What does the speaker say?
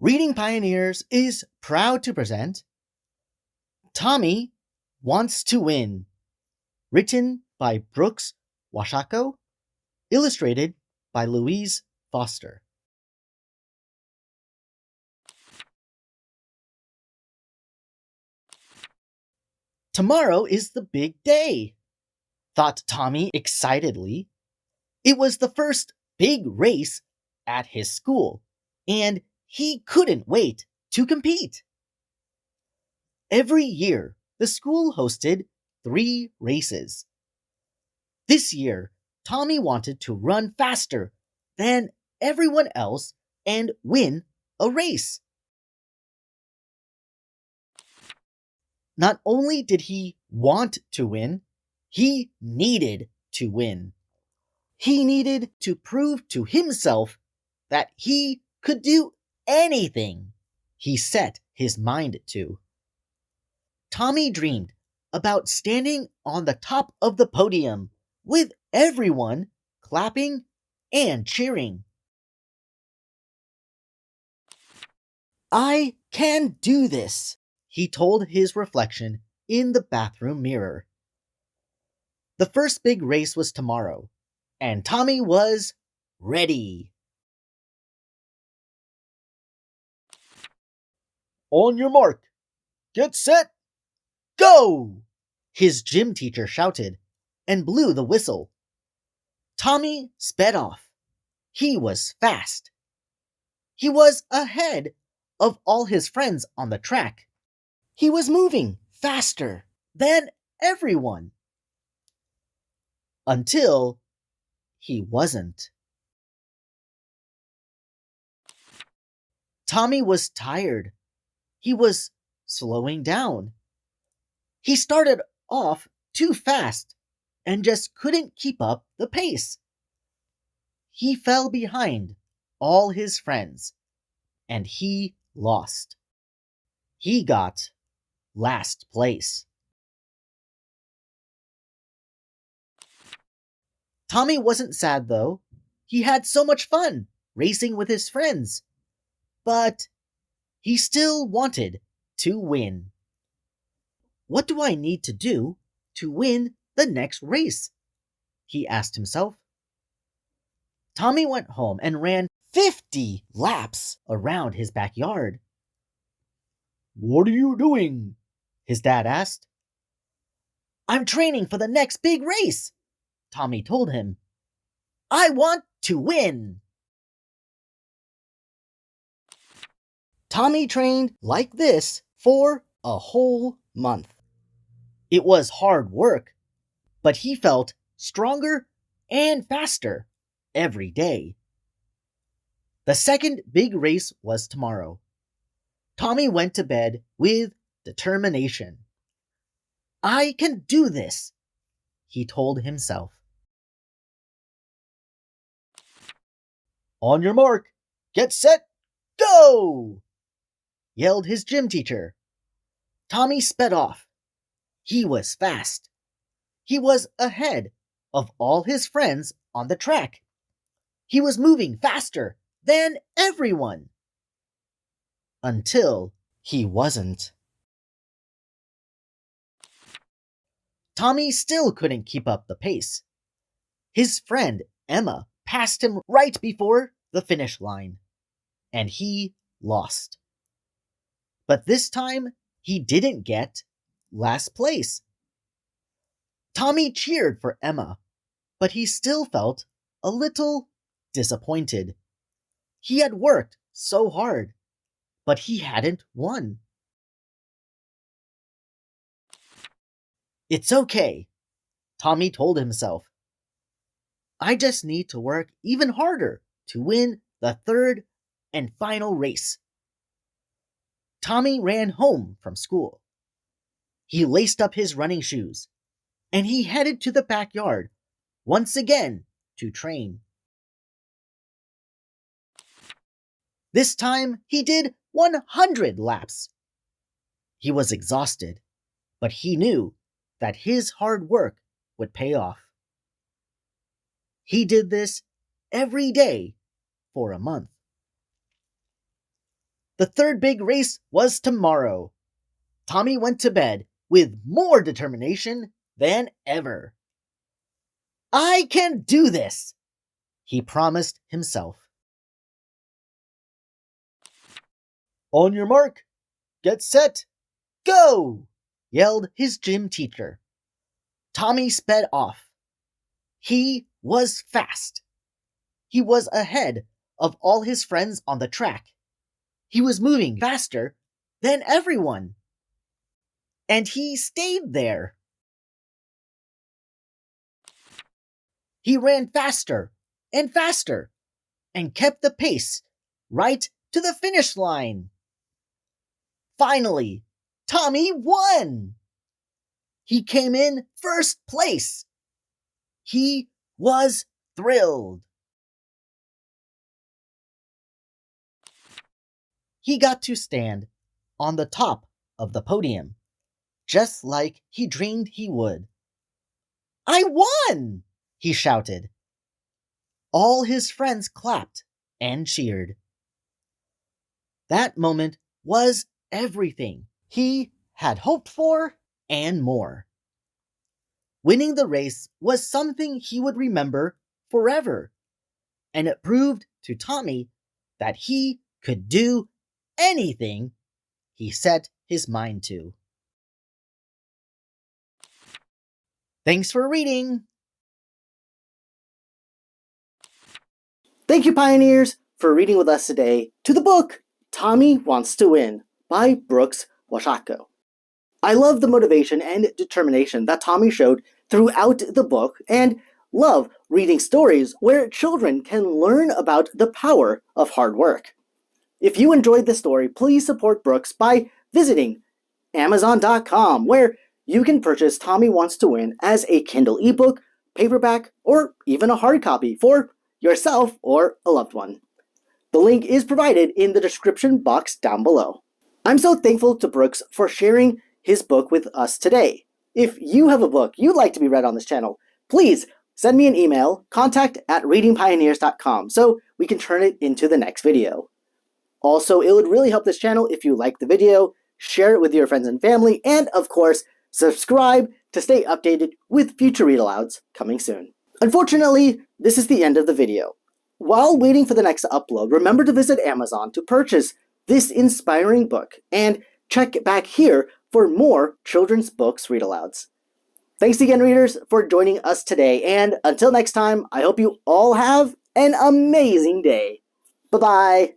Reading Pioneers is proud to present Tommy Wants to Win, written by Brooks Washatko, illustrated by Louise Foster. Tomorrow is the big day, thought Tommy excitedly. It was the first big race at his school, and he couldn't wait to compete. Every year, the school hosted 3 races. This year, Tommy wanted to run faster than everyone else and win a race. Not only did he want to win, he needed to win. He needed to prove to himself that he could do anything he set his mind to. Tommy dreamed about standing on the top of the podium with everyone clapping and cheering. I can do this, he told his reflection in the bathroom mirror. The first big race was tomorrow, and Tommy was ready. On your mark, get set, go! His gym teacher shouted and blew the whistle. Tommy sped off. He was fast. He was ahead of all his friends on the track. He was moving faster than everyone. Until he wasn't. Tommy was tired. He was slowing down. He started off too fast and just couldn't keep up the pace. He fell behind all his friends, and he lost. He got last place. Tommy wasn't sad, though. He had so much fun racing with his friends. But he still wanted to win. What do I need to do to win the next race? He asked himself. Tommy went home and ran 50 laps around his backyard. What are you doing? His dad asked. I'm training for the next big race, Tommy told him. I want to win. Tommy trained like this for a whole month. It was hard work, but he felt stronger and faster every day. The second big race was tomorrow. Tommy went to bed with determination. I can do this, he told himself. On your mark, get set, go! Yelled his gym teacher. Tommy sped off. He was fast. He was ahead of all his friends on the track. He was moving faster than everyone. Until he wasn't. Tommy still couldn't keep up the pace. His friend Emma passed him right before the finish line, and he lost. But this time, he didn't get last place. Tommy cheered for Emma, but he still felt a little disappointed. He had worked so hard, but he hadn't won. It's okay, Tommy told himself. I just need to work even harder to win the third and final race. Tommy ran home from school. He laced up his running shoes, and he headed to the backyard once again to train. This time he did 100 laps. He was exhausted, but he knew that his hard work would pay off. He did this every day for a month. The third big race was tomorrow. Tommy went to bed with more determination than ever. I can do this, he promised himself. On your mark, get set, go! Yelled his gym teacher. Tommy sped off. He was fast. He was ahead of all his friends on the track. He was moving faster than everyone. And he stayed there. He ran faster and faster and kept the pace right to the finish line. Finally, Tommy won! He came in first place. He was thrilled. He got to stand on the top of the podium, just like he dreamed he would. I won! He shouted. All his friends clapped and cheered. That moment was everything he had hoped for and more. Winning the race was something he would remember forever, and it proved to Tommy that he could do anything he set his mind to. Thanks for reading! Thank you, Pioneers, for reading with us today to the book Tommy Wants to Win by Brooks Washatko. I love the motivation and determination that Tommy showed throughout the book and love reading stories where children can learn about the power of hard work. If you enjoyed this story, please support Brooks by visiting Amazon.com, where you can purchase Tommy Wants to Win as a Kindle ebook, paperback, or even a hard copy for yourself or a loved one. The link is provided in the description box down below. I'm so thankful to Brooks for sharing his book with us today. If you have a book you'd like to be read on this channel, please send me an email, contact@readingpioneers.com, so we can turn it into the next video. Also, it would really help this channel if you like the video, share it with your friends and family, and of course, subscribe to stay updated with future read-alouds coming soon. Unfortunately, this is the end of the video. While waiting for the next upload, remember to visit Amazon to purchase this inspiring book, and check back here for more children's books read-alouds. Thanks again, readers, for joining us today, and until next time, I hope you all have an amazing day. Bye-bye!